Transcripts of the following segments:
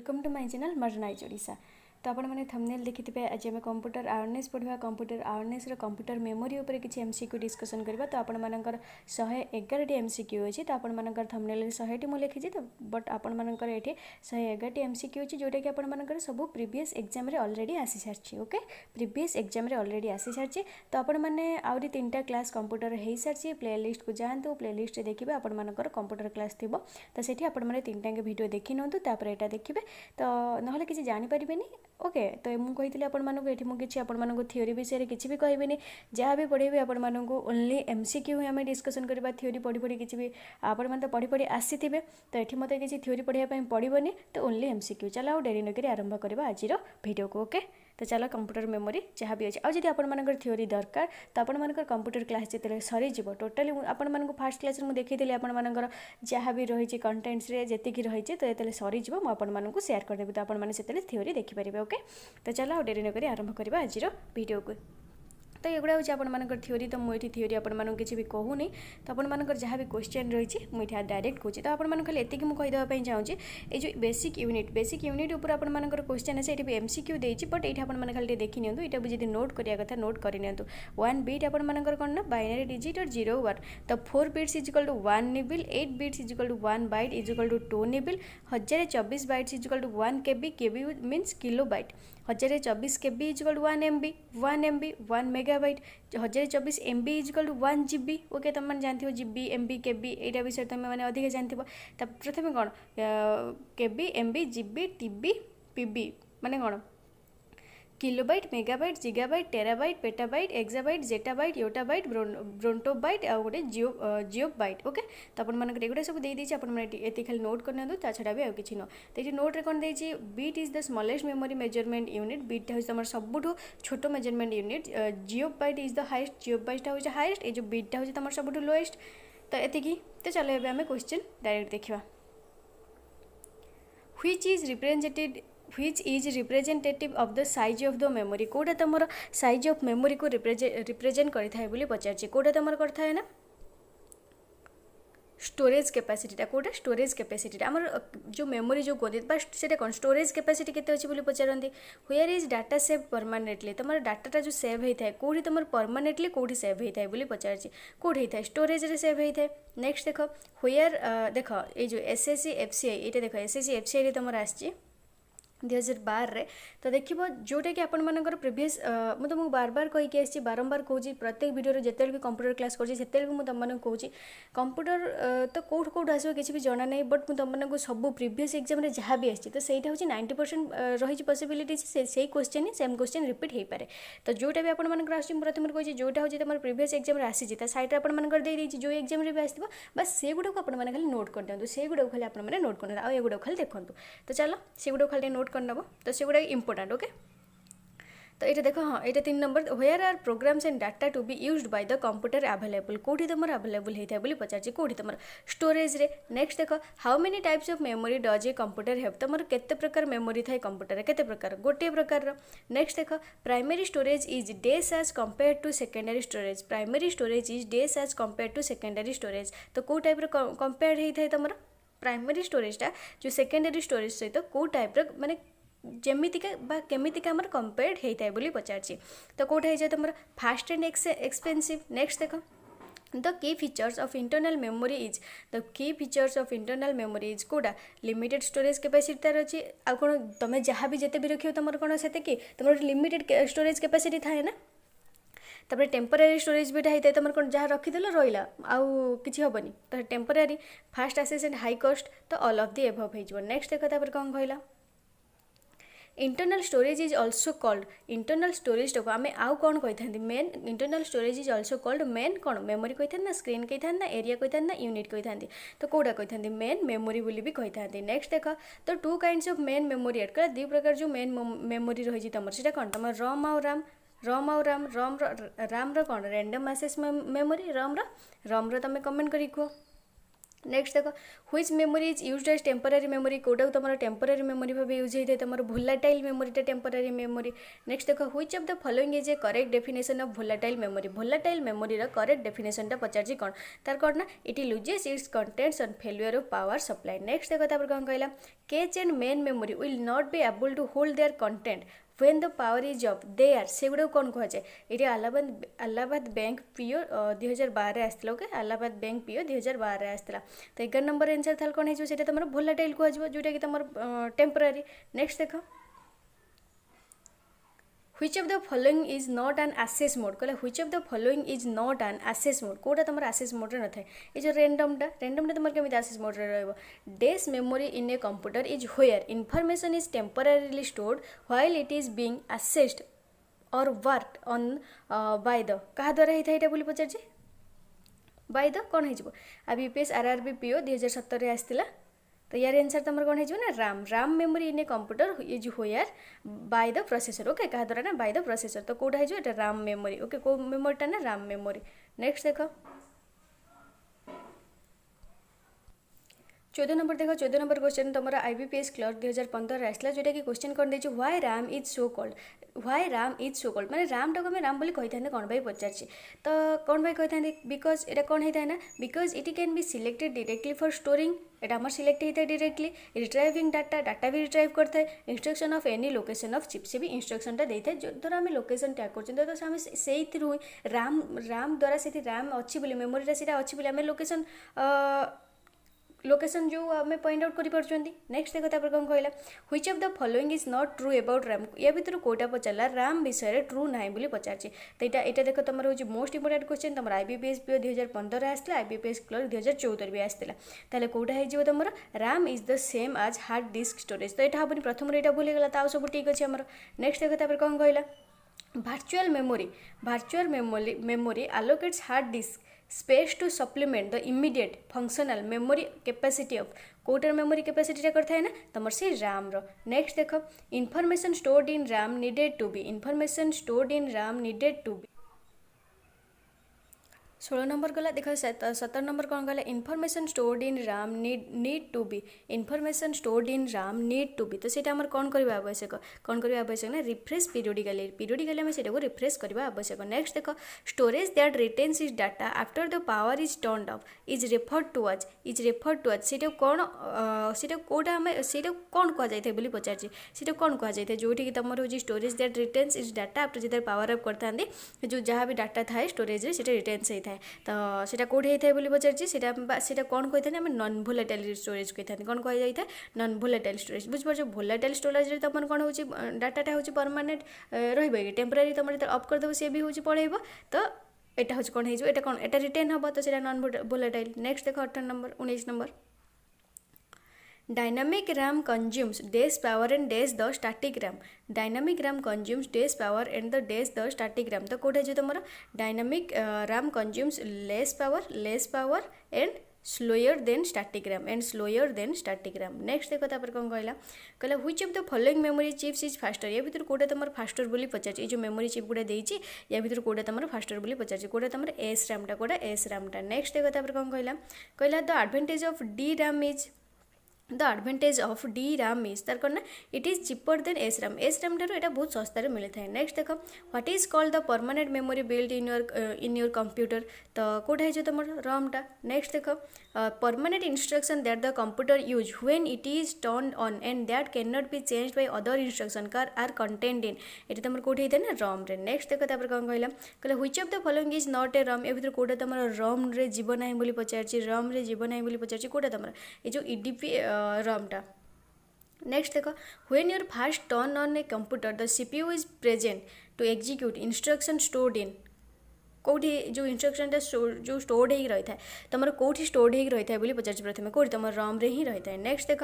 Welcome to my channel मर्जनाइज ओडिशा। तो आपण मैंने थंबनेल देखिथिबे आज हम कंप्यूटर अवेयरनेस पढ़ा। कंप्यूटर अवेयरनेस कंप्यूटर मेमोरी उपर किसी एमसीक्यू डिस्कसन करबा। तो आपण मानकर 111 टी एमसीक्यू अछि। तो आपण मानकर थंबनेल 100 टी मु लिखिछि। तो बट आपण मानकर एठी 111 टी एमसीक्यू अछि जोटा कि आपण मानकर सब प्रीवियस एग्जाम रे ऑलरेडी आसी सारछि। ओके, प्रीवियस एग्जाम रे ऑलरेडी आसी सारछि। तो आपण माने आउरी 3टा क्लास कंप्यूटर हेई सारछि। प्लेलिस्ट को जांतु, प्लेलिस्ट रे देखिबे आपण मानकर कंप्यूटर क्लास थिबो। तो सेठी आपण माने 3टा के वीडियो देखि नंतु, तापर एटा देखिबे। तो नहले किछि जानि परिबेनी। ओके, तो मुझे कही आपण मानक ये मुझे आपण मानक थ्योरी विषय किसी भी कहबेनी। जहाँ भी पढ़ेबी आपण मानक ओनली एमसीक्यू आम डिस्कसन करबा। थ्योरी पढ़ी पढ़ी किसी भी आपण मैंने तो पढ़ी पढ़ी आसी थे। तो ये मत किसी थ्योरी पढ़ाई पड़ोनी। तो ओनली एमसीक्यू। चलो आ डेरी नक आरंभ करवा आज वीडियो को। ओके, तो चलो कंप्यूटर मेमोरी जहाँ भी अच्छे आदि आपर थ्योरी दरकार। तो आपर कंप्यूटर क्लास जो सरी टोटाली आपण फास्ट क्लास में देखी आपर जहाँ भी रही कंटेन्ट्स जी रही। तो ये सरी मुझे शेयर करदेवी। तो आपने थ्योरी देखिपारे। ओके, तो चलो आ डेरी नक आरंभ करवा आज वीडियो को। तो ये गुड़ा हूँ आपर थ्योरी। तो मुझे थ्योरी आपको किसी भी कहूनी। तो आपर जहाँ भी क्वेश्चन रही मुझे डायरेक्ट कहूँ। तो आपको खाली एतिक मुझे चाहूँगी ये जो बेसिक यूनिट उपर आपर क्वेश्चन आसे ये एमसीक्यू देती। बट ये आपने खाली देखी नियंतु। यहाँ भी जब नोट करिया कथा नोट कर नियंतु। 1 बिट आपर कौन ना बाइनरी डिजिट और 0 1। तो 4 bits is equal to 1 nibble, 8 bits is equal to 1 byte is equal to 2 nibble, 1024 bytes is equal to 1 KB, KB means kilo byte, 1024 KB is equal to 1 MB, 1 megabyte, 1024 MB is equal to 1 GB. Okay, तुम मैंने जानते हो GB MB केबी यहाँ विषय तुम मैंने अधिक जानते हो। तो प्रथम कौन KB MB GB TB PB माने कौन kilobyte, megabyte, gigabyte, terabyte, petabyte, exabyte, zettabyte, yottabyte, brontobyte आ गोटे जियोबाइट। ओके, तो आपको एगुड़ा सब देती आपको खाली नोट कर ता छड़ा भी किसी न। तो ये नोट रे कौन देती bit is the smallest memory measurement unit. बीटा हूँ तुम सबुठ छोट measurement unit. Geopbyte is the highest, जियोबाइटा हूँ हाइस्ट। ये जो बीटा हूँ तुम सबुठ लोएस्ट। तो ये तो चलो ये आम क्वेश्चन डायरेक्ट देखा। which is representative of the size of the memory। कोटा तुम साइज ऑफ मेमोरी को रिप्रेजेंट करता है बोली पचार। कोटा तुम करता है ना स्टोरेज कैपेसिटीटा। कोटा स्टोरेज कैपेसिटीटा आमर जो मेमोरी जो कहते बट से कौन स्टोरेज कैपेसिटी केते अच्छी बोली पचारती। Where is data save permanently. तुम डाटाटा जो सेव होता है कौटी तुम परमानेंटली कौटी सेव होता है बोली पचार। कौटी होता है स्टोरेज रे सेव होता है। नेक्स्ट देख व्हेयर देख ये जो एसएससी एफसीआई ये देख एसएससी एफसीआई तुम आसी 2012 रे। तो देखो जोटा कि आपण मानकर प्रीवियस मुझे तुमको बार बार कहीकि आसी बारंबार कहूँ प्रत्येक वीडियो जिते भी कंप्यूटर क्लास कर तुम कहूँ कंप्यूटर तो कौट कौट आसो किसी भी जाना नहीं। बट तुमको सब प्रीवियस एग्जाम रे जहाँ भी आसी तो सहीटा हूँ 90% रही पॉसिबिलिटी से क्वेश्चन ही सेम क्वेश्चन रिपीट हो पाए। तो जोटा भी आपंकर प्रथम कही जोटा हूँ तुम प्रीवियस एग्जाम रे आसी सैड्रे आपंकर देती जो एग्जाम रे भी आस बस से गुड़ा को आपने खाली नोट कर दिखाँ। से गुड़ा खाली आपने नोट कर आ गुड़ा खाली देखूँ। तो चलो से गुड़ा खाली नोट कर नब। तो से गुड़ा इंपोर्टेंट। ओके, तो ये देख हाँ ये 3 number where are programs and data to be used by the computer available. कौटी तुम अवेलेबल होता है बोली पचार। कौटी तुम स्टोरेज रे। नेक्स्ट देख how many types of memory does a computer have. तुम केते प्रकार मेमोरी थाए कंप्यूटर केते प्रकार गोटे प्रकार। नेक्स्ट देख प्राइमरी स्टोरेज इज डेस as compare to secondary storage. Primary storage is डेस as compare to secondary storage. तो कौ टाइप कंपेयर होता है तुम प्राइमरी स्टोरेजटा जो सेकेंडरी स्टोरेज सहित कौ टाइप माने जमीतिका केमितिका आमर कंपेयर्ड होता है बोली पचार। तो कौटा हो तुम फास्ट एंड एक्सपेंसिव। नेक्स्ट देख the key features of internal memory is. The key features of internal memory is कौटा लिमिटेड स्टोरेज कैपेसिटी तार अच्छी। आ कौन तुम जहाँ भी जिते भी रखियो तुम कौन से कि तुम लिमिटेड स्टोरेज कैपेसिटी थाए ना। तापर टेम्पररी स्टोरेज भी होता है तुम कौन जहाँ रखीदेल रहा आउ कि हेनी। तो temporary fast access and high cost. तो ऑल ऑफ दी एबव हो। नेक्स्ट देख तापर कौन कहला internal storage is also called. Internal storage टाक आम आउ कौन कही main internal storage is also called main कौन मेमोरी कही था ना स्क्रीन कही था ना एरिया कही था ना यूनिट कही था। तो कौटा कही था मेन मेमोरी बोली भी कही था। नेक्स्ट देख तो 2 kinds of main memory aid कर 2 प्रकार जो मेन मेमोरी रही तुम से कौन तुम रम आउ राम। रम आउ राम राम कौन रैंडम एक्सेस मेमोरी रम तुम कमेंट कर कह। नेक्स्ट देख which memory is used as temporary memory कोटा तुम टेम्परारी मेमोरी भाव यूज होता है तुम भोलाटाइल मेमोरीटा टेम्परारी मेमोरी नेक्स्ट देख which of the following is a correct definition of volatile memory volatile memory correct डेफिनेशनटा पचार कौन तार कौन ना it loses its contents on failure of power supply next देख कौन कहला cache and main memory will not be able to hold their content when the power is off they are से गुड़ा कौन कहुए ये अलाहाबाद बैंक पीओ 2012 आसला okay Allahabad bank PO 2012 आसला तो 11 नंबर आंसर था कौन है तुम भोलाटाइल कहुए जोटा कि तुम टेम्परारी नेक्स्ट देख which of the following is not an access mode कहला which of the following is not an access mode कोटा तुम access mode रे न थाए ये जो रैंडम तुम केमी access mode रे रहइबो dash memory in a computer is where information is temporarily stored while it is being accessed or worked on by the कहा द्वारा ही था एटा बोली पचार जे by the कौन है जिवो अब यूपीएस आरआरबी पीओ 2017 रे आस्तिला तो यार आंसर तुम कौन है ना Ram memory in a computer is होयर by the processor okay क्या द्वारा ना बाय द प्रोसेसर तो कौटा है राम मेमोरी ओके कौ मेमोरीटा ना राम मेमोरी नेक्स्ट देख 14 नंबर देख 14 नंबर क्वेश्चन तुम आईबीपीएस क्लर्क 2015 आसला जोटा कि क्वेश्चन कौन देखिए why Ram is so called माने राम टाक राम बोली कही था कौन भाई पचार तो कौन भाई कही था बिकज ये कौन होता है ना because it can be selected directly for storing एटा आम सिलेक्ट होता है डायरेक्टली रिट्राइविंग डाटा भी रिट्राइव करता है instruction of any location of chip से भी इंस्ट्रक्शनटा देता है जो द्वारा आम लोकेशन टैग कर तो आम से राम द्वारा से राम अच्छी बोली मेमोरीटा से अच्छी बोली आम लोकेशन जो आम पॉइंट आउट कर नेक्स्ट देखो तापर कौन कहला which of the following is not true about Ram या भितर कोटा पचारा राम विषय ट्रू ना बोली पचार तो यहाँ देख तुम हूँ मोस्ट इंपोर्टेंट क्वेश्चन तुम आईबीपीएस पीओ 2015 आसला आईबीपीएस क्लर्क 2014 भी आसला ताले कोटा हो तुम राम इज द सेम आज हार्ड डिस्क स्टोरेज तो यहाँ हेनी प्रथम यहाँ भूलीगला तो सब ठीक अच्छे आमर नेक्स्ट देखो तापर कौन कहला virtual memory allocates hard disk space to supplement the immediate functional memory capacity of कोटर मेमोरी कैपेसिटी करता है ना तुम से राम रो नेक्स्ट देख information stored in RAM needed to be 16 number गला देख 17 नंबर कौन कहला information stored in RAM need to be तो सीटा आम कौन करवा आवश्यक ना रिफ्रेश पीरियडिकली आम से रिफ्रेश करवा आवश्यक नेक्स्ट देख storage that retains is data after the power is turned off is referred to as सीटा कौन सीटा कोटा आम सीटा कौन कहुए बोली पचार सीटा कौन कहुए जो तुम हूँ storage that retains is data after जो पावर ऑफ करता जो जहाँ भी डाटा थाए स्टोरेज रिटेन्स होता है तो सीटा कौटे होता है बोली पचार सीटा कौन कही था नॉन भोलाटाइल स्टोरेज कही कौन कह जाए नॉन भोलाटाइल स्टोरेज बुझिपार भोलाटाइल स्टोरेज तुम कौन हो डाटा हूँ परमानेंट रही टेम्परारी तुम जो अफ करदेव सी भी हूँ पलैब तो यहाँ हूँ कौन हो कौन एटा रिटेन हम तो सीटा नॉन भोलाटाइल नेक्स्ट देख 18 number 19 number Dynamic RAM consumes dash power and dash the static RAM. Dynamic RAM consumes dash power and the dash the static RAM. तो कोड है जो तुम्हारा dynamic RAM consumes less power and slower than static RAM next देखो तापर कौन कहला which of the following memory chips is faster या भितर कोटा तुम्हारा फास्टर बोली पचार जो मेमोरी चिप गुड़ा देछि या भितर कोटा तुम्हारा फास्टर बोली पचार कोटा तुम्हारा एस रैम टा नेक्स्ट देखो तापर कौन कहला the advantage of D RAM is the advantage of D RAM is तार कौन it is cheaper than S RAM ठार यहाँ बहुत सस्तार मिलता है नेक्स्ट देख what is called the permanent memory build in your computer तो कौटा है तुम रमटा नेक्स्ट देख permanent instruction that the computer use when it is turn on and that can not be change by other instruction are content in ये तुम कौटे होता है ना रम रे नेक्स्ट देख तापर कौन कहला which of the following is not a RAM ए भितर कौटा तुम रम रे जीव ना बोली पचार रम रे जीव ना बोली पचार कौटा तुम ये जो ईडीपी रमटा नेक्स्ट देख when you first turn on a computer the CPU is present to execute instruction stored in कौटी जो इंस्ट्रक्शन जो स्टोर्ड हो रही है तुम कौटी स्टोर्ड हो रही है बोली पचार प्रथम कौटी तुम रम रे ही रही है नेक्स्ट देख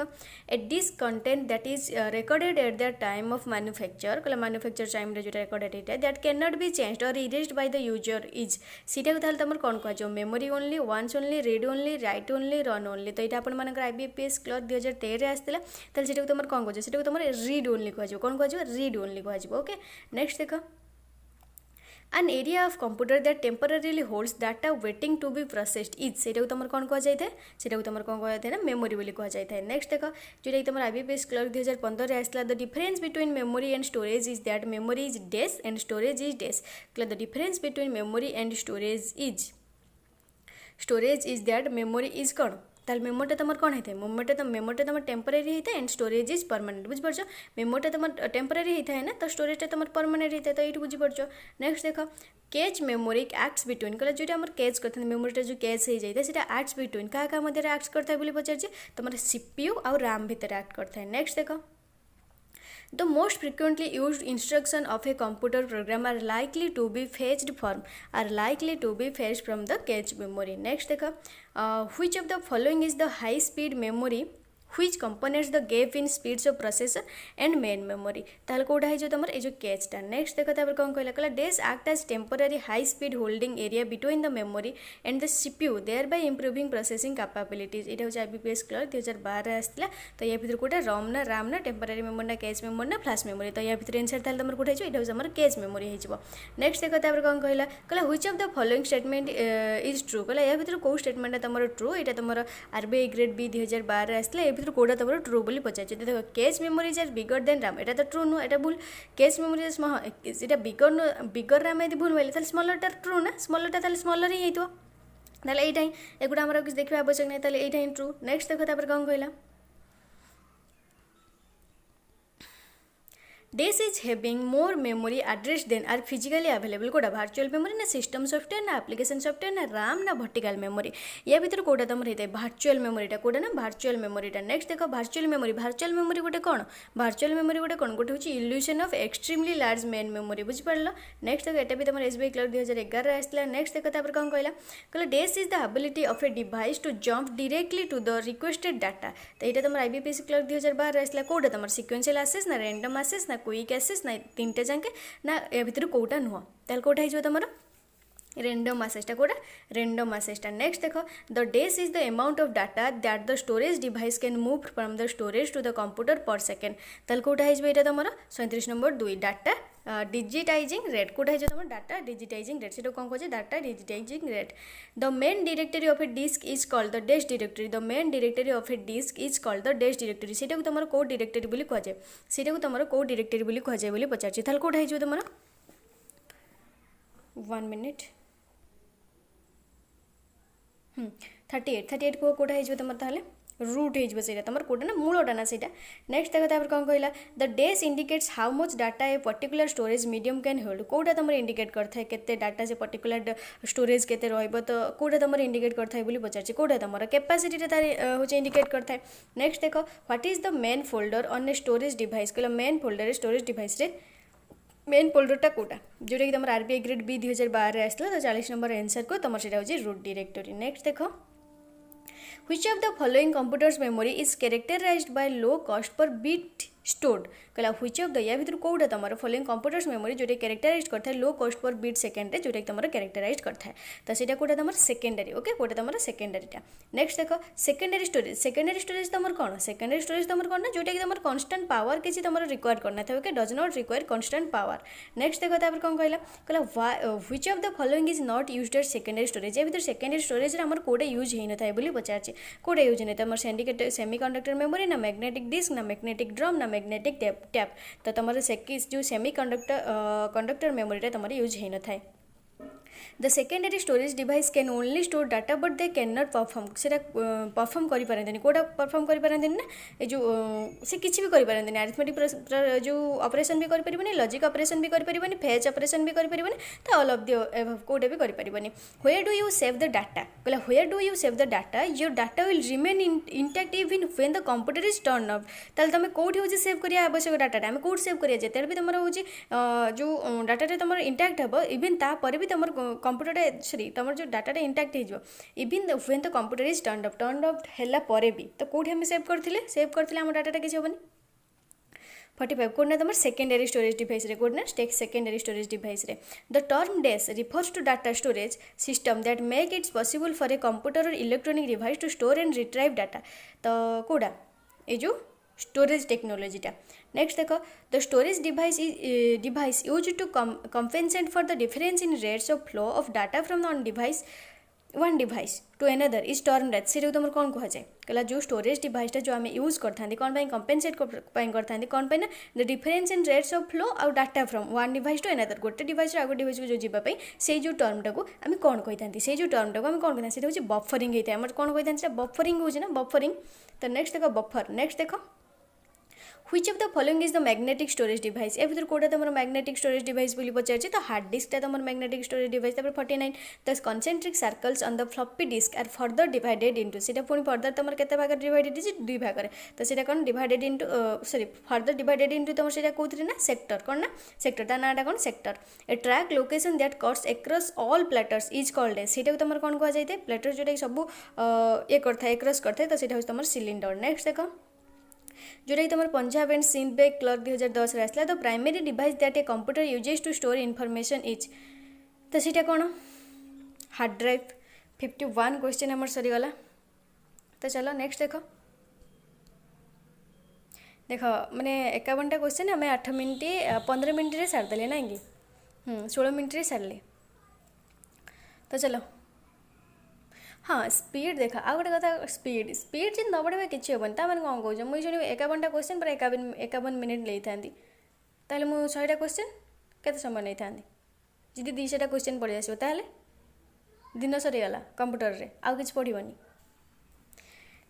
a disk content that is recorded at the time of manufacture कहला मैन्युफैक्चर टाइम रे जो रिकॉर्डेड होता है that can not be changed और erased by the user is सीटा को तुम कौन कह memory only once only read only write only run only तो यहाँ आप आईबीपीएस क्लर्क 2013 आसला तो तुम कौन कह तुम रीड ओनली कह कौन कह रीड ओनली कह ओके नेक्स्ट देख an area of computer that temporarily holds data waiting to be processed is सेटा को तुम कौन कह जाए सेटा को तुम कौन कह जाए ना मेमोरी बोली कह जाए नेक्स्ट देख जोटा तुम आईबीपीएस क्लर्क 2015 आसला the difference between memory and storage is that memory is डेस एंड स्टोरेज इज डेस the difference between memory and storage is that memory is कौन ताल मेमोरीटा तुम कौन होता है मेमोरीटा तुम टेम्पररी होता है एंड स्टोरेज इज परमानेंट बुझीपार मेमोरीटा तुम टेम्पररी होता है ना तो स्टोरेजटा तुम परमानेंट होता है तो ये बुझीपार नेक्स्ट देख कैच मेमोरी एक्ट्स बिटवीन कहला जो कैच करते मेमोरीटा जो कैच हो जाए से एक्ट्स बिटवीन क्या मध्य एक्ट करता है पचार तुम सीपीयू और रैम भितर एक्ट करता है नेक्स्ट देख The most frequently used instruction of a computer program are likely to be fetched from the cache memory. Next देखा which of the following is the high speed memory which components the gap in speeds of processor and main memory ताल कोड़ा है जो तमर ए जो कैचटा next देखा तापर कौन कहला कहला dash act as temporary high speed holding area between the memory and the CPU thereby improving processing capabilities एटा होची आईबीपीएस क्लर्क 2012 आसला तो या भितर कोटा रॉम ना रैम ना टेम्पररी मेमोरी ना कैच मेमोरी ना फ्लैश मेमोरी तो या भितर आंसर ताल तमर कोठा है एटा होची हमर कैच मेमोरी है जिवो नेक्स्ट देखा तापर कौन कहला कहला which of the following statement is true कहला या भितर को स्टेटमेंट तमर ट्रू एटा तमर आरबीआई ग्रेड बी 2012 आसला भितर कोड़ा तुम ट्रू बोली पचार देखो cache memories are bigger than RAM एटा तो ट्रू नुह एटा भूल कैच मेमोरीज एटा बिगर रैम यदि भूल बोले स्मॉलरटा ट्रू ना स्मॉलरटा स्मॉलर ही होता यहाँ ही एगुड़ा आम किसी देखा आवश्यक नहीं यहाँ ही ट्रू नेक्स्ट देखो तापर कौन कहला dash is having more memory address than are physically available कोटा वर्चुअल मेमोरी ना सिस्टम सॉफ्टवेयर ना एप्लिकेशन सॉफ्टवेयर ना रैम ना वर्टिकल मेमोरी या भीतर कोटा तुम होता है वर्चुअल मेमोरीटा कोटा ना वर्चुअल मेमोरीटा नेक्स्ट देखो वर्चुअल मेमोरी गोटे कौन वर्चुअल मेमोरी गोटे कौन गोटे हूँ illusion of extremely large main memory बुझिपार नेक्स्ट देखो यहाँ भी तुम एसबीआई क्लर्क 2011 आसला नेक्स्ट देखो तापर कौन कहला कहला dash is the ability of a device to jump directly to the requested data तो यहाँ तुम आईबीपीएस क्लर्क 2012 आसला कोटा तुम सिक्वेंशियल आसेस ना रैंडम आसेस ना क्विक आसेस ना तीनटा जाके ना या भितर कोटा नुह ताल कोटा हो तुम रैंडम आसेसटा कोटा रैंडम आसेसटा नेक्स्ट देखो द डेस is the amount of data that the storage device can move from the storage to the computer per second ताल कोटा हो तुम 37 नंबर 2 डाटा डिजिटाइजिंग रेट कोटा है तुम डाटा डिजिटाइजिंग रेट से कौन कहे data digitizing rate the main directory of a disk is called the desk directory the main directory of a disk is called the desk directory से तुम कौ directory बोली कहुए से तुम कौ डायरेक्टरी बोली कहुए बोली पचार ताल कोटा हो तुम 1 मिनिट 38 को कोटा हो तुम ताले रूट हो तुम कोटा ना मूलटा ना से नेक्स्ट देखो कौन कहला the dash indicates how much data a particular storage medium can hold कोटा तुम इंडिकेट करता है केते डाटा से पर्टिकुलर स्टोरेज केते रहइबो तो कोटा तुम इंडिकेट करता है बोली पचार कोटा तुम कैपेसिटी तार हो इंडिकेट करता है नेक्स्ट देखो what is the main folder on A storage device कहला मेन फोल्डर स्टोरेज डिवाइस रे मेन फोल्डरटा कोटा जोटा कि तुम आरबीआई ग्रेड बी 2012 आसला तो 40 नंबर आंसर को तुम से रूट डायरेक्टरी नेक्स्ट देखो which of the following computers memory is characterized by low cost per bit stored कहला which of the या भीतर कोटा तुम फॉलोइंग कंप्यूटर्स मेमोरी जोटा कैरेक्टराइज करता है low cost per bit second रे जोटा तुम कैरेक्टराइज करता है तो सीटा कोटा तुम सेकेंडरी ओके कोटा तुम सेकेंडरीटा नेक्स्ट देखो सेकेंडरी स्टोरेज तुम कौन सेकेंडरी स्टोरेज तुम कौन ना जोटा कि तुम कन्स्टांट पावर किसी तुम रिक्वायर करना था okay does not require constant power next देखो तापर कौन कहला which of the following is not used as secondary storage या भीतर सेकेंडरी स्टोरेज आमर कोटा यूज हो न था बोली पचार कोटा यूज नहीं तुम सेमीकंडक्टर मेमोरी ना मैग्नेटिक डिस्क ना मैग्नेटिक ड्रम ना मैग्नेटिक टैप तो तुम जो सेमीकंडक्टर मेमोरीटा तुम यूज हो न था the secondary storage device can only store data but they can not perform से परफॉर्म करें कोटा परफॉर्म करें ना ये जो से किसी भी करें अरिथमेटिक जो ऑपरेशन भी करें लॉजिक ऑपरेशन भी करें फेच ऑपरेशन भी करें तो ऑल ऑफ द कोटा भी करें where do you save the data कहला where do you save the data your data will remain intact even when the computer is turn off ताल तुम कौटी हूँ सेव करिया आवश्यक डाटा आम कौट सेव करिया जिते भी तुम हूँ जो डाटा तुम इंटैक्ट हम इवन तापर भी तुम कंप्यूटर सॉरी तुम जो डाटा इंटैक्ट हो even when the computer is turn of हैला परे भी तो कौटी आम सेव करते आम डाटा किसी हेनी 45 कोड तुम सेकेंडरी स्टोरेज डिवाइस कोड secondary storage device the term dash refers to data storage system that make its possible for a computer और electronic device to store and retrieve data तो कौटा ये जो स्टोरेज टेक्नोलोजीटा। नेक्स्ट देख the storage device use to compensate for the difference in rates of flow of data from one device to another is turn rate से तुम कौन कह जाए कहला जो स्टोरेज डिवाइसटा जो आम यूज करते कौन कंपेनसेट करते कौन ना the difference in rates of flow आउ data from one device to another गोटे डिवाइस आउ डिवाइस को जो जावाई से जो टर्मटा को आम कौन कही से जो टर्मटा को आम कौन कही से बफरिंग होता है कौन कही बफरिंग हो बफरिंग। तो नेक्स्ट देख बफर। नेक्स्ट देख Which of the following is the magnetic storage device? ए भर कौटा तुम magnetic storage device बोली पचार तो हार्ड डिस्क तुम magnetic storage device। 49 the concentric circles on the floppy disk are further divided into से पुणी further तुम केते भाग डिवाइडेड है दुई भाग तो से कौन divided into sorry further divided into तुम से कौन ना सेक्टर कौन ना सेक्टर ता नाटा कौन sector A track location that cuts across all platters is called a सेटा तुम कौन कह जाए प्लेटर जोटा सब ये करता है अक्रॉस करता है तो सेटा तुम सिलिंडर। नेक्स्ट देख जोटा कि तुम Punjab and Sind bank clerk 2010 आसला the primary device that a computer uses to store information is तो सीटा कौन हार्ड ड्राइव। 51 क्वेश्चन आमर सरीगला। तो चलो नेक्स्ट देख देख मैंने 51टा क्वेश्चन आम 8 मिनट 15 मिनट सारिदेले ना कि 16 मिनट सारे। तो चलो हाँ स्पीड देखा आ गोटे कथा स्पीड स्पीड जी न बढ़े किसी हेन ताने कौन कौन मुझे शुणी 51टा क्वेश्चन पर 51 मिनिट ले था ताले मुझे 100टा क्वेश्चन केते समय नहीं था जी 200टा क्वेश्चन पढ़ी आसो ताले दिन सरीगला कंप्यूटर रे आउ किछ पढ़िबनी।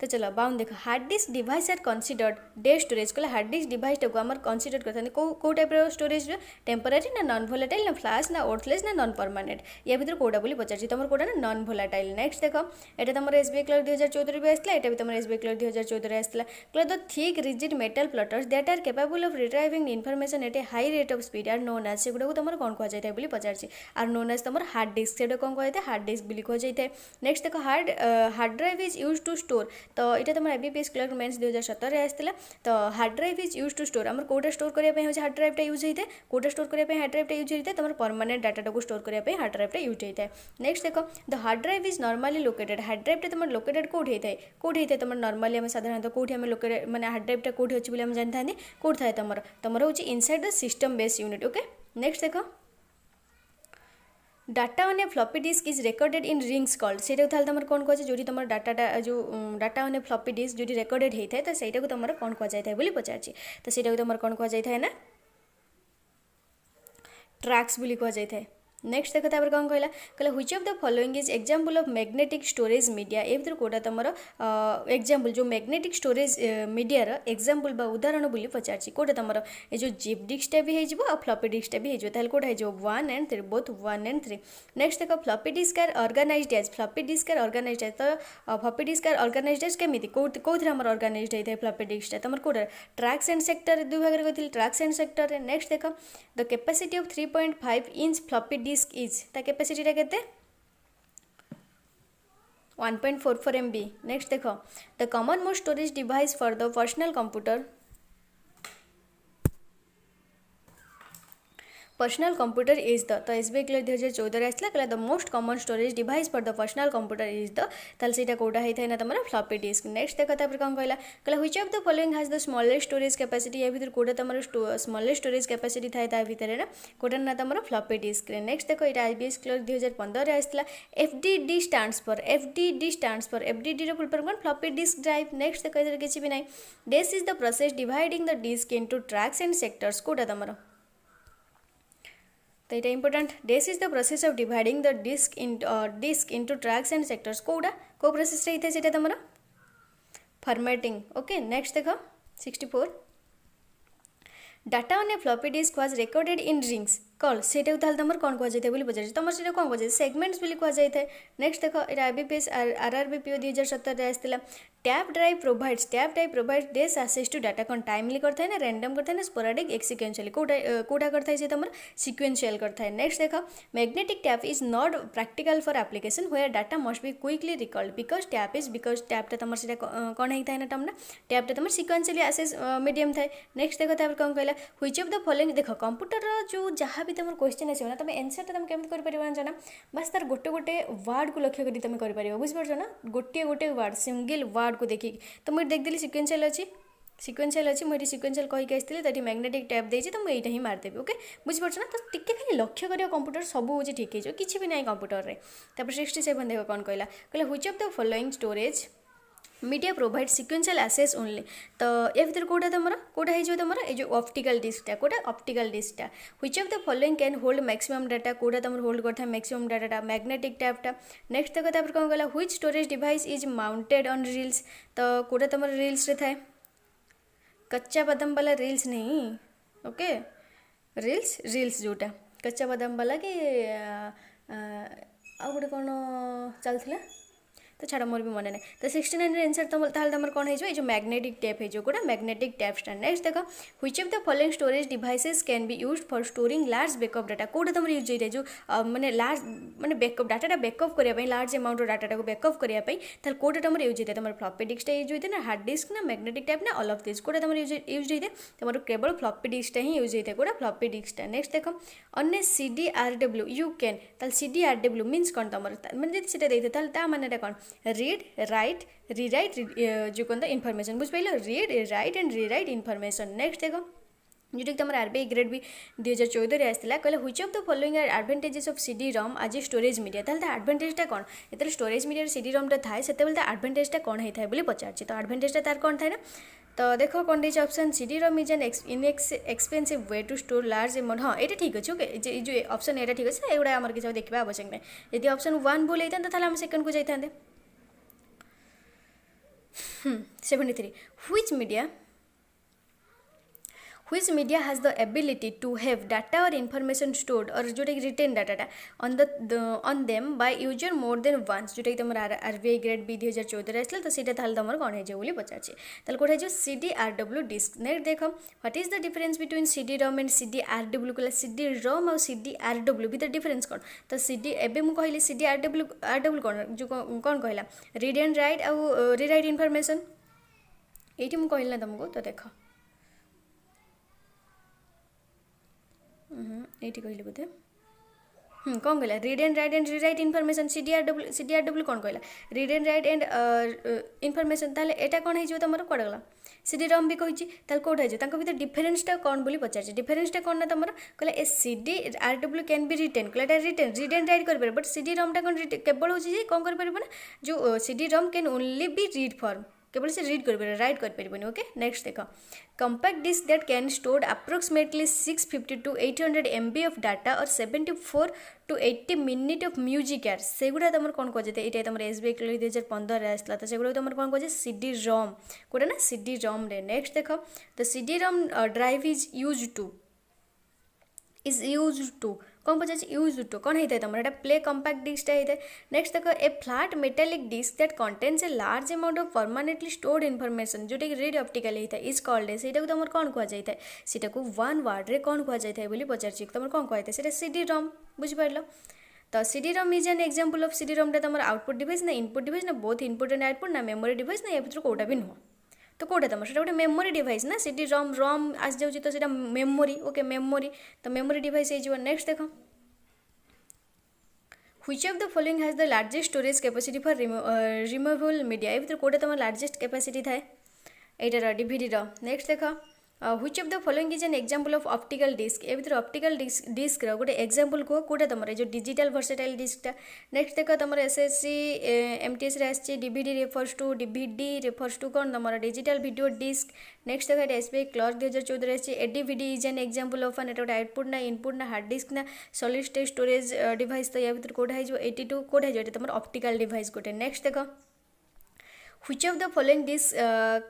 तो चलो 52 देख hard disk device are considered the storage कहले हार्ड डिस्क डिवाइस टाक आम कनसिडर करते कौ टाइप स्टोरेज टेम्परारी ना नॉन भोलाटाइल ना फ्लैश ना वर्थलेस ना नॉन परमानेंट या भर कौटा बोली पचार तुम कौटा ना नॉन भोलाटाइल। नेक्स्ट देख ये तुम SBI क्लर्क 2014 भी आसला ये भी तुम SBI क्लर्क 2014 आसला कहले the thick rigid metal platters that are capable of retrieving information at a high rate of speed are known as सेगुड़ा तुम कौन कह जाए बोली पचार आर नोन एज तुम हार्ड डिस्क से कौन कह हार्ड डिस्क बोली कह जाए। नेक्स्ट देख hard drive is use to store तो ये तुम IBPS क्लर्क मेन्स 2017 आसला तो hard drive is use to store आम कौटा स्टोर करने हार्ड ड्राइवटा यूज होता है कौटा स्टोर करने हार्ड ड्राइवटा यूज होता है तुम परमानेंट डाटा को स्टोर करने हार्ड ड्राइवटा यूज होता है। नेक्स्ट देख the hard drive is normally located hard ड्राइवटा तुम लोकेटेड कौट होता है कौट होता है तुम नॉर्मली आम साधारणतः कौट आम लोकेटेड मैंने हार्ड ड्राइवटा कौट अच्छी आम जानी था कौट थाए तुम हूँ inside the system base unit. Okay next देख data on a floppy disk is recorded in rings called से तुम कौन कह जो तुम डाटा जो data on a floppy disk जो रिकॉर्डेड होता है तो सहीटा को तुम कौन कह जाए बोली पचार तो सहीटा तुम कौन कह जाए ना ट्रैक्स बोली कह जाए। नेक्स्ट देख तापर कौन कहला कहला which of the following is example of magnetic storage media ए भर कौटा तुम एग्जांपल जो मैग्नेटिक स्टोरेज मीडियार एग्जांपल बा उदाहरण बोली पचार कौटा तुम ये जो जिप डिस्कटा भी हो फ्लॉपी डिस्कटा भी हो कौटा हो 1 and 3 बोथ 1 and 3। नेक्स्ट देख floppy disk are organised as floppy disk are organised as तो floppy disk are organised as केमी कौन आम ऑर्गेनाइज्ड होता है फ्लॉपी डिस्कटा तुम कौटा ट्रैक्स एंड सेक्टर दुई भाग कहती ट्रैक्स एंड सेक्टर। नेक्स्ट देख the capacity of 3.5 inch floppy disk is ता कैपेसिटी केते 1.44 MB। नेक्स्ट देख the common most storage device for the personal computer is the तो SBI क्लर्क 2014 आसला कहला the most common storage device for the personal computer is the ताल सेटा कोटा होता है ना तुम फ्लॉपी डिस्क। नेक्स्ट देख तापर कौन कहला कहला which of the following has the smallest storage capacity या भीतर कोटा तुम स्मॉलेस्ट स्टोरेज कैपेसिटी थाए ता भीतर ना कोटा ना तुम फ्लॉपी डिस्क। नेक्स्ट देख ये IBPS क्लर्क 2015 आसला FDD स्टैंड्स फॉर FDD रो फुल फॉर्म कौन फ्लॉपी डिस्क ड्राइव। नेक्स्ट देख इधर किसी भी नहीं this is the process dividing the disk into tracks and sectors कोटा तुम तो ये important this is the process of dividing the disk into tracks and sectors कौटा को प्रोसेस रही है तुम फॉर्मेटिंग। ओके नेक्स्ट देख 64 data on a floppy disc was recorded in rings call से तुम कौन कह जाए पचार तुम से कौन कह सेगमेंट्स कह जाए। नेक्स्ट देख ये IBPS RRBPO 2017 आसला tape drive provides this access to data कौन टाइमली करता है ना रैंडम करता है ना स्पोराडिक एक्सिक्वेंशियल कौटा करता है तुम सिक्वेंशियल करता है। नेक्स्ट देख magnetic tape is not practical for application where data must be quickly recalled because टैपटा तुम से कौन होता है ना तुम टैपटा तुम सिक्वेंशियली एक्सेस मीडियम थाए। नेक्स्ट देख तापर कौन कहला व्हिच ऑफ द फॉलोइंग देख कंप्यूटर जो जहाँ भी तुम क्वेश्चन आसो ना तुम एनसर तुम केमती कर जाना बस तार गोटे गोटे वार्ड को लक्ष्य कर तुम कर बुझीपार ना गोटे गोटे वार्ड सिंगल वार्ड को देखिए तो मुझे देखदेली सिक्वेंशियल अच्छी सिक्वेन्शियल अच्छी मुझे सिक्वेन्शियल कहीकि आसती तो मैग्नेटिक टैप देती तो मुझे ही मारिदेवी ओके बुझीपार ना तो टिके खाली लक्ष्य कर कंप्यूटर सब हूँ ठीक हो किसी भी ना कंप्यूटर में तापर 67 देख कौन कहला कहला which of the following storage media provide sequential access only तो या भर कौटा तुम कौटा हो तुम ये जो ऑप्टिकल डिस्कटा कौटा ऑप्टिकल डिस्कटा which of the following can hold maximum data कौटा तुम होल्ड करता मैक्सिमम डाटा मैग्नेटिक टैपटा नेक्स्ट तक तापर कौन कहला which storage device is mounted on reels तो कौटा तुम रील्स रे थाए कच्चा बादाम वाला रील्स नहीं ओके रील्स रील्स जोटा कच्चा बादाम वाला कि आ गोटे कौन चलता तो छाड़ मोर भी मन ना तो 69 आंसर तुम कौन हो जो मैग्नेटिक टैप हो कौटा मैग्नेटिक टैप स्टैंड नेक्स्ट देख which of the following storage devices can be used for storing large backup data कौटा तुम यूज होता है जो माने लार्ज माने बैकअप डाटा बैकअप करने लार्ज अमाउंट डाटा को बैकअप करने कौटा तुम यूज होता है तुम फ्लॉपी डिस्कटा यूज होता है ना हार्ड डिस्क ना मैग्नेटिक टैप ना ऑल ऑफ दिस कौटा तुम यूज होता है तुम केवल फ्लॉपी डिस्कटा ही यूज होता है कौटा फ्लॉपी डिस्कटा नेक्स्ट देख on A CDRW you can CDRW means कौन तुम मैंने जो देते माने कौन रीड राइट रीराइट जो कौन इनफॉरमेशन बुझ पाइल read write and rewrite information next देख जोटा तुम RBI ग्रेड भी 2014 आसाला कहले which of the following are advantages of CD-ROM as storage media ताहले एडवांटेजटा कौन ये स्टोरेज मीडिया CD-ROMटा थाए से एडवांटेजटा कौन होता है पचार तो एडवांटेजटा तार कौन थाए ना तो देख कौन रही option CD-ROM is an expensive way to store large amount हाँ ये ठीक अच्छे ओके जो ऑप्शन ये ठीक अच्छे एगुड़ा आम किसी देखा आवश्यक ना यदि ऑप्शन 1 भूल होता है सेकेंड को जाते 73 which media has the ability to have data or information stored or जो written data on them by user more than once जोटा कि तुम RBI ग्रेड भी 2014 आसला तो सीटा ताल तुम कौन हो पचार ताल कौट हो CDRW डिस्क नेक्स्ट देख what is the difference between CD-ROM and CDRW कहला CD-ROM और CDRW भीतर डिफरेंस कौन तो CD एबे मु कहली CDRW कौन जो कौन कहला रीड एंड राइट आउ रीराइट इनफॉरमेशन ये मुझे कहला तुमको तो देख ये कहली बोधे कौन कहला read and right and rewrite information CDRW कौन कहला read and right and information ताले एटा कौन हो तुम कौन गला CD-ROM भी कही कौट हो भर डिफरेन्सटा कौन बोली पचार डिफरेन्सटा कौन ना तुम कहला a CDRW can be written कहला रिटेन रीड एंड राइट कर बट CD-ROMटा कौन केवल हो कौन कर ना जो CD-ROM can only be read form केवल से रीड कर राइट कर ओके नेक्स्ट देख compact disk that can store approximately 650 to 800 MB of data और 74 to 80 मिनिट ऑफ म्यूजिक यार सेगुड़ा तुम कौन कहे ये तुम SBI 2015 आसला तो सेगुड़ा तुम कौन कहे CD-ROM कौटा ना CD-ROM रे नेक्स्ट देख the CD-ROM drive is use to कौन पचार यूज टू कौन होता है तुम एटा प्ले कंपैक्ट डिस्कटा होता है नेक्स्ट देख a flat metallic disk that contains a large amount of permanently stored information जोटा कि रीड ऑप्टिकल होता है इज कॉल्ड है सेटा को तुम कौन कहुई है सीटा को वन वर्ड रे कौन कहुई बोली पचार तुम कौन कहते हैं CD-ROM बुझिपार तो CD-ROM is an example of CD-ROMटा तुम आउटपुट डिवाइस ना इनपुट डिवाइस ना बोथ इनपुट एंड आउटपुट ना मेमोरी डिवाइस ना या भर कौटा भी नुह तो कौटा तुम गोटे मेमोरी डिवाइस ना CD-ROM रॉम आस जाऊँ तो सीटा मेमोरी ओके मेमोरी तो मेमोरी डिवाइस हो नेक्स्ट देख which of the following has the largest storage capacity for removable media ये भर कौटा तुम लार्जेस्ट कैपेसिटी थाए एटार DVD नेक्स्ट देख which of the following is an example of optical disc ये भर ऑप्टिकल डिस्क गोटे एग्जांपल कह कौटा तुम जो डिजिटल वर्सेटाइल डिस्कटा नेक्स्ट देख तुम SSC MTS आसी DVD refers to DVD refers to कौन तुम डिजिटल वीडियो डिस्क नेक्स्ट देख SBI क्लर्क 2014 आसी ADVD is an example of an एटा आउटपुट ना इनपुट ना हार्ड डिस्क ना सॉलिड स्टेट स्टोरेज डिवाइस तो या भर कौटा हो 82 कौटा हो तुम ऑप्टिकल डिवाइस गोटे नेक्स्ट देख which of the following disk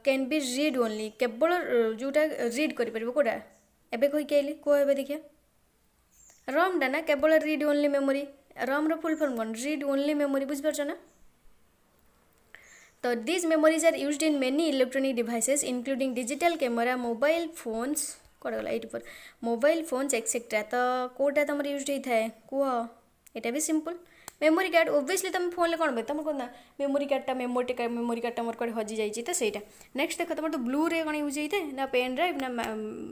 can be read only केवल जोटा रीड कर कौटा एबे कही कहली कह देखिए ROMटा ना केवल रीड ओनली मेमोरी ROM रो फुल फॉर्म कौन रीड ओनली मेमोरी बुझिपार ना तो this memories are used in many electronic devices including digital camera mobile phones कौटा गला 84 मोबाइल फोन्स एक्सेट्रा तो कौटा तुम यूज होता है कह यहाँ भी सिंपल मेमोरी कार्ड ओबियसली तुम फोन में कौन तुम कौन मेमोरी कार्डटा मेमोरी कार्डटा मोर कौन हजि जाइए तो सहीटा नेक्स्ट देख तुम तो ब्लू रे कौन यूज होता है ना पेन ड्राइव ना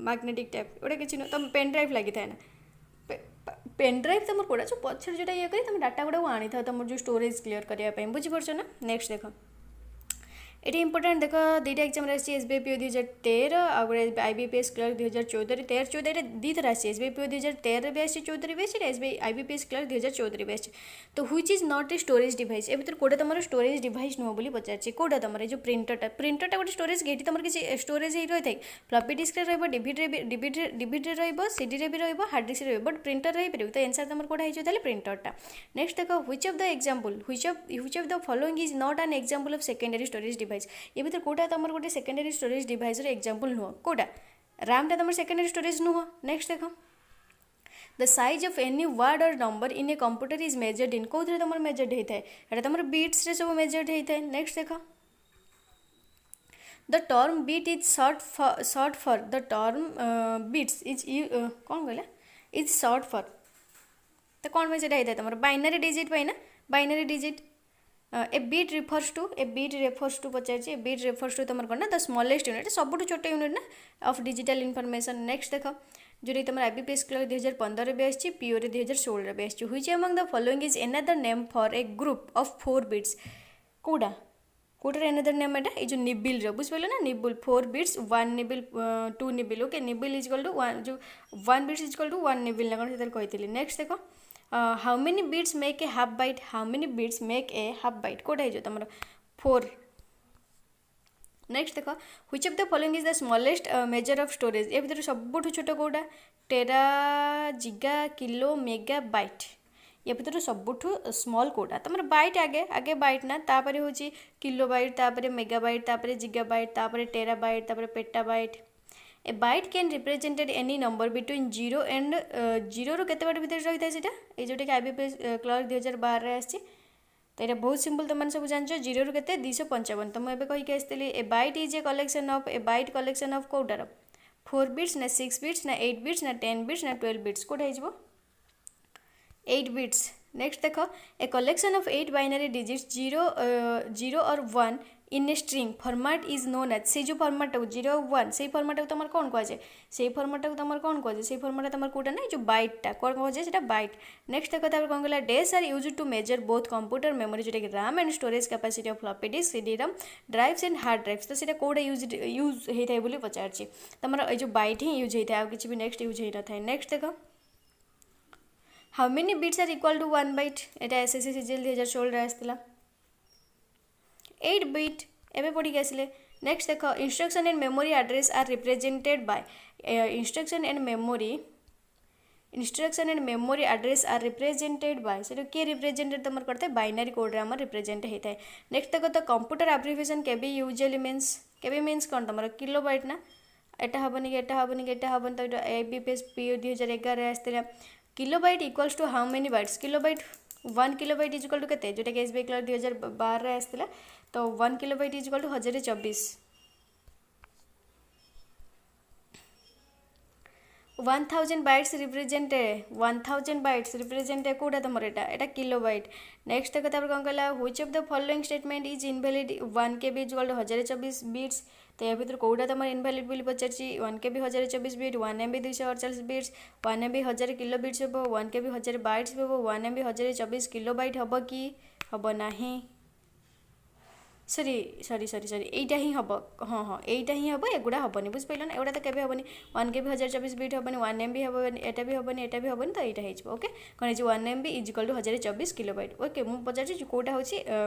मैग्नेटिक टैप गोटे किसी नुह तुम पेन ड्राइव लगी था ना पेन ड्राइव तुम कौटा जो पचर जो ये तुम डाटा गुड़ा आनी था तुम जो स्टोरेज क्लीयर करने बुझीपार ना नेक्स्ट देख ये इंपोर्टेंट देख दुईटा एग्जाम एसबीआई पीओ 2013 आ गए आईबीपीएस क्लर्क 2014 13-14 दी थर आसी एसबीआई पीओ 2013 भी आसी 14 भी आसी एसबीआई आईबीपीएस क्लर्क 2014 भी आसी तो which is not a storage device ए भीतर कोटा तुम स्टोरेज डिवाइस नुह बोली पचार कोटा तुम जो प्रिंटरटा गोटे स्टोरेज ये तुम किसी स्टोरेज ही रही है फ्लपी डिस्क डिविड्रे सीडी भी हार्ड डिस्क बट प्रिंटर रही पारे तो आंसर तुम कोटा हो प्रिंटरटा नेक्स्ट देख which of the example which of the following is not an example of secondary storage device ये भीतर कोटा तुम गोटे सेकेंडरी स्टोरेज डिवाइस एग्जांपल नुह कोटा रैमटा तुम सेकेंडरी स्टोरेज नुह नेक्स्ट देख the size of any word or number in a computer is measured in कौन तुम मेजर्ड होता है ये तुम बिट्स रे सब मेजर्ड होता है नेक्स्ट देख the term bit is short for the term bits is कौन कहला इज शॉर्ट फॉर तो कौन में होता है तुम बाइनरी डिजिट पाई ना binary digit a bit refers to पचार ए बीट रिफर्स टू तुम कौन ना द स्मॉलेस्ट यूनिट सब छोट यूनिट ना ऑफ डिजिटल इनफॉरमेशन नेक्स्ट देख जो तुम आईबीपीएस क्लर्क 2015 भी आसी पीओ 2016 भी आसी which among the following is another name for a group of 4 bits कोड़ा कोटर एनदर नेम एटा ये जो निबिल रो बुझिपाल ना nibble 4 bits 1 nibble 2 nibble okay nibble is equal to 1 जो 1 bits is equal to 1 nibble ना कोन सेतर कहितली नेक्स्ट देखो how many bits make a half byte how many bits make a half byte Kota हो तुम 4 नेक्स्ट देख which of the following is the smallest measure of storage ए भीतर सबुठ छोट कोटा tera giga kilo mega byte ये भीतर सबुठ स्मॉल कोटा तुम बाइट आगे आगे बाइट ना तापर हूँ किलो बाइट तापर मेगा बाइट तापर जिगा बाइट तापर टेरा बाइट तापर petabyte a byte can represented any number between 0 and 0 रू केते बाट भीतर रही है ये जोटा कि आईबीपीएस क्लर्क 2012 आसी तो ये बहुत सिंपल तुम सब जान 0 रू केते 255 तो मुझे कहीकि आसती a byte is a collection of कोटार 4 बिट्स ना 6 बिट्स ना 8 बिट्स ना 10 बिट्स ना 12 बिट्स कोटा हो 8 बिट्स नेक्स्ट देख a collection of 8 binary digits 0 और 1 in a string format is known as से जो फॉर्मेट 0 1 से फॉर्मेट तुम कौन कहुए से फॉर्मेट तुम कौन कहुए से फॉर्मेट तुम कौटा ना जो बाइटा कौन कहुए से बाइट नेक्स्ट देख कौन कहला these are use to measure both computer memory जोटा कि RAM and storage capacity of floppy disk CD ROM drives and hard drives तो सीटा कौटा यूज होता है बोली पचार तुम ये बाइट ही यूज होता है किसी भी नेक्स्ट यूज हो न था नेक्स्ट देख how many bits are equal to 1 byte एटा एसएससी सीजीएल 2016 आसला 8 बिट एवं पढ़ी आसिले नेक्स्ट देख instruction and memory address are represented by instruction and memory address are represented by से किए रिप्रेजेंटेड तुम करते बाइनरी कोड रे रिप्रेजेंट होता है नेक्स्ट देख तो कंप्यूटर एब्रिविएशन केबी यूजुअली मीन्स कौन तुम किलो बाइट ना एटा हेनी कि एटा हेनी कि एटा हेनी तो आईबीपीएस पीओ 2011 आसला kilobyte equals to how many bytes kilobyte 1 kilobyte is equal to केते जोटा कि एसबीआई क्लर्क 2012 आसला तो 1 kilobyte is equal to 1024 1000 bytes represent कोटा तुम एटा किलो बाइट नेक्स्ट देख कौन कहला which of the following statement is invalid 1 KB is equal to 1024 bits तो या भर कौटा तुम इनवैलिड बोली पचार 1 KB 1024 bit 1 MB 248 bits 1 MB 1000 kilo bits हम 1 KB 1000 बाइट्स हम 1 MB 1024 किलो बाइट हम कि हम ना सरी यहीटा ही हम हाँ यहीटा ही हम एगुड़ा हेनी बुझिपाल ना एगुड़ा तो केवे हेनी 1 KB 1024 बिट हेनी 1 MB हेनी एटा भी हेनी एटा भी हेनी तो यहाँ हो ओके कौन हो 1 MB is equal to 1024 kilobyte okay मुझे पचार कौटा हूँ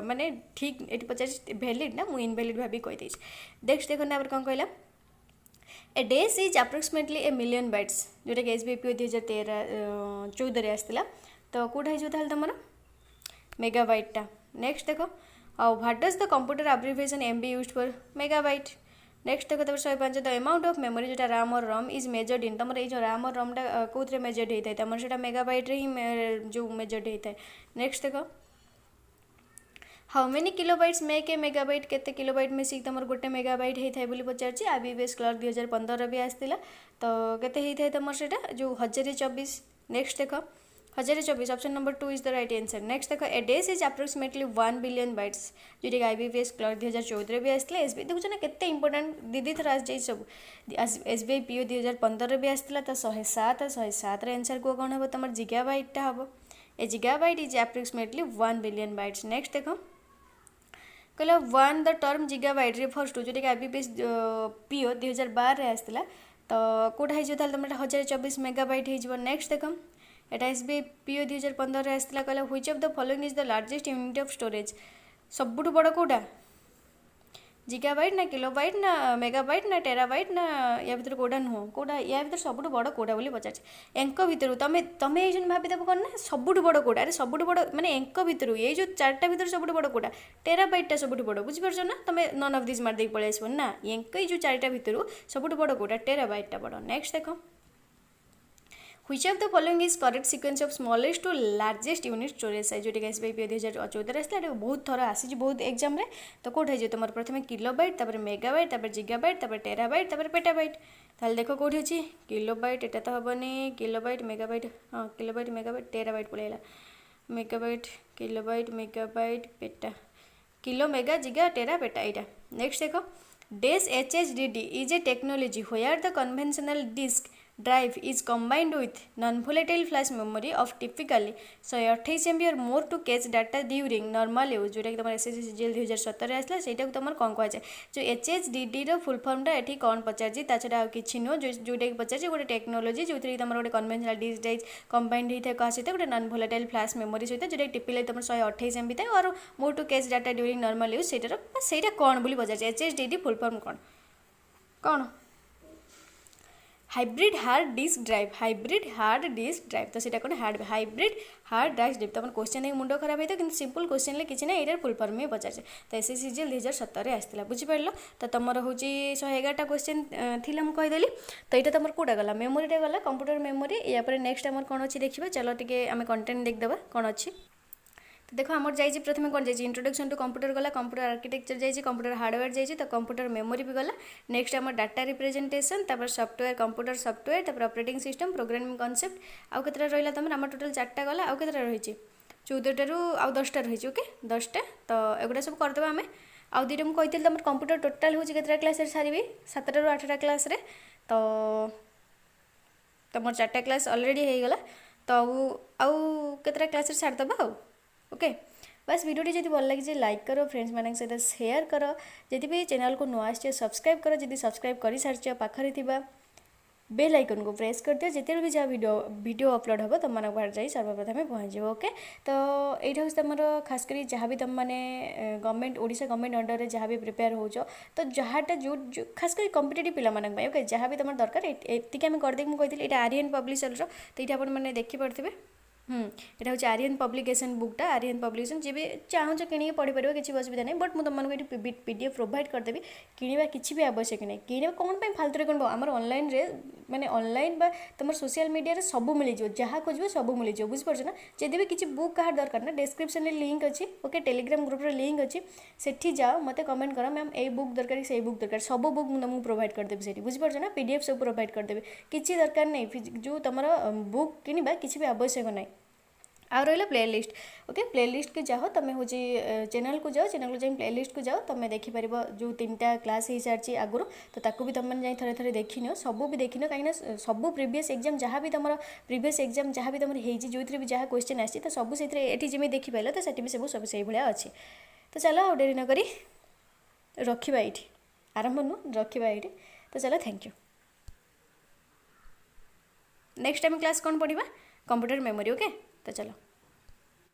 माने ठीक ये पचार भैलिड ना मुझे इनभैलिड भाभी कहीदे नेक्स्ट देखो ना कौन कहला ए डेज is approximately a million bytes जोटा कि एसबीआई पीओ 2014 आसला तो कौटा हो तुम मेगाबाइटा नेक्स्ट देख what does the computer abbreviation MB used for megabyte next देख 105 द अमाउंट ऑफ मेमोरी जोटा रैम और रम इज मेजर्ड इन तुम ये रैम और रमटा कौन मेजर्ड होता है तुम से मेगाबाइट ही जो मेजर्ड होता है नेक्स्ट देख how many kilobytes make a megabyte केते किलोबाइट में सी तुम गोटे मेगाबाइट होता है बोली पचार आईबीपीएस क्लर्क 2015 भी आसला तो केते होता है तुम से जो 1024 नेक्स्ट देख 1024 option number 2 is the right answer next देख ए डेज इज अप्रोक्सीमेटली 1 बिलियन बाइट्स जोटा कि आईबीपीएस क्लर्क 2014 भी आसला एसबीआई देखुच ना केते इंपोर्टेंट दीदी थर आ जाए सब एसबीआई पीओ 2015 भी आसला तो 107 रे आंसर को कौन हम तुम जिगाबाइटा हम a gigabyte is approximately 1 billion bytes next देख कहला one the term gigabyte refers to जोटा कि आईबीपीएस पीओ 2012 आसला तो कौटा हो तुम 1024 मेगाबाइट हो। नेक्स्ट देख एटा एसबीआई पीओ 2015 आसला कहला which of the following is the largest unit of storage सबुठ बड़ कौटा जिगाबाइट ना किलोबाइट ना मेगाबाइट ना टेराबाइट ना या भर कौटा नुह कौटा या भर सब बड़ कौटा बोली पचार एंक भितर तुम तुम ये भावीदेव कौन ना सबुठ बड़ कौटा अरे सबुठ बड़ माने एंक भितर ये जो चार्टा भितर सबुठ बड़ कौटा टेराबाइटा सबुठ बड़ बुझीपार ना तुम नन ऑफ दिस मार पलि आस ना एंक जो चार्टा भितर सबुठ बड़ कौटा टेराबाइटा बड़। नेक्स्ट देख which of the following is correct sequence of smallest to largest unit storage size जोटा कि एसबीआई पीओ 2014 आसला बहुत थर आसी बहुत एग्जाम रे तो कौट हो तुम प्रथम किलोबाइट तापर मेगाबाइट तापर जिगाबाइट तापर टेराबाइट तापर पेटाबाइट ताल देख कौटी अच्छी किलोबाइट एटा तो हेनी किलोबाइट मेगाबाइट हाँ किलोबाइट मेगाबाइट टेराबाइट पलैला megabyte kilobyte megabyte peta kilo mega giga tera peta यहाँ। नेक्स्ट देख डेस HDD is a technology where the conventional disk drive is combined with non-volatile flash memory of typically 128 MB or more to catch data during normal use जोटा कि तुम SSCGL 2017 आसला से तुम कौन कहुए जो HDD रो फुल फॉर्मटा ये कौन पचार छड़ा कि नुह जोटा कि पचार गोटे टेक्नोलॉजी जो तुम गोटे कन्वेंशनल डिस्क ड्राइव कंबाइंड होता है क्या सहित गोटे नॉन वोलेटाइल फ्लैश मेमोरी सहित जोटा टिपिकली तुम 128 MB था और more to catch data during normal use से कौन बोली पचार HDD फुल फॉर्म कौन कौन हाइब्रिड हार्ड डिस्क ड्राइव तो सीटा कौन हाइब्रिड हार्ड डिस्क ड्राइव तुम क्वेश्चन एक मुंड खराब होता है सिंपल क्वेश्चन किसी ना ये फुल फॉर्म ही पचार तो SSCGL 2017 आसला बुझीपार तो तुम हूँ 111टा क्वेश्चन थी मुझे कहीदेली तो यहाँ तुम कौटा गला मेमोरीटा गला कंप्यूटर मेमोरी या नेक्स्ट आम कौन अच्छी देखा चलो टे आम कंटेंट देखदेवा कौन अच्छी तो देखो आमर जाइए प्रथम कौन जाइए इंट्रोडक्शन टू कंप्यूटर गला कंप्यूटर आर्किटेक्चर जाइए कंप्यूटर हार्डवेयर जाइए तो कंप्यूटर मेमोरी भी गला नेक्स्ट आम डाटा रिप्रेजेंटेशन तापर सॉफ्टवेयर कंप्यूटर सॉफ्टवेयर तापर ऑपरेटिंग सिस्टम प्रोग्रामिंग कॉन्सेप्ट आउ केतरा रहिला तुम आम टोटल 4टा गला आउ केतरा रही 14 रु आउ 10टा रही ओके 10टा तो एगुड़ा सब करदेवा आम आउ दुईटा मुझे कही तुम कंप्यूटर टोटाल हूँ केतरा क्लास सारी 7टा ରୁ 8टा क्लास तो तुम 4टा क्लास ऑलरेडी हो गला तो आउ केतरा क्लास छाड़देवा आउ ओके बस वीडियोटी जब भल लगे लाइक करो फ्रेंड्स मान सहित शेयर करो जब भी चैनल को नुआ आस सब्सक्राइब करो जब सब्सक्राइब कर सारी पाखे थी बेल आइकन को प्रेस कर दियो जिते भी जहाँ वीडियो अपलोड हम तुम मानक बाहर जाई सर्वप्रथम पहुँच ओके तो यहाँ हूँ तुम खासकर जहाँ भी तुम मैंने गवर्नमेंट ओडिशा गवर्नमेंट अंडर में जहाँ भी प्रिपेयर हो तो जहाँटा जो खासकर कॉम्पिटिटिव पिला ओके जहाँ भी तुम दरकार एतिक आम करदे मुझे कही यहाँ आर्यन पब्लिशर तो ये आपने देखिपे यहाँ हूँ आर्यन पब्लिकेशन बुकटा आर्यन पब्लिकेशन जी भी चाहूँ कि पढ़ी पार किसी असुविधा नहीं बट मुझे तुमको ये PDF प्रोवाइड करदेवी किणवा किसी भी आवश्यक नहीं किणवा कौन फालतू कौन आमर ऑनलाइन रे माने ऑनलाइन बा तुम सोशल मीडिया सब मिल जहाँ खोज सब मिल बुझीपार ना जब भी किसी बुक कहाँ दरकार ना डिस्क्रिप्शन में लिंक अच्छी ओके टेलीग्राम ग्रुप लिंक अच्छी सेठी जाओ मत कमेंट कर मैम ए बुक दरकार से बुक दरकार सब बुक तुमको प्रोवाइड करदेवी से बुझीपार ना PDF सब प्रोवाइड करदेवी किसी दरकार नहीं जो तुम बुक किणवा किसी भी आवश्यक नहीं आ रहा प्लेलिस्ट ओके प्लेलिस्ट के जाओ तुम हूँ चैनल को जाओ प्लेलिस्ट को जाओ तुम देखिपार जो 3टा क्लास हो सारी आगुरी तो ताकू भी तुम जाए थे थे देखन सब भी देखन कहीं सब प्रीवियस एग्जाम जहाँ भी तुम प्रीवियस एग्जाम जहाँ भी तुम जो भी जहाँ क्वेश्चन आसी तो सब से जमी देखिपार तो सेठी भी सब से भाया अच्छे तो चलो डेरी नक रखा ये आरंभ नु रखा ये तो चलो thank you next time class कौन पढ़ा कंप्यूटर मेमोरी ओके तो चलो।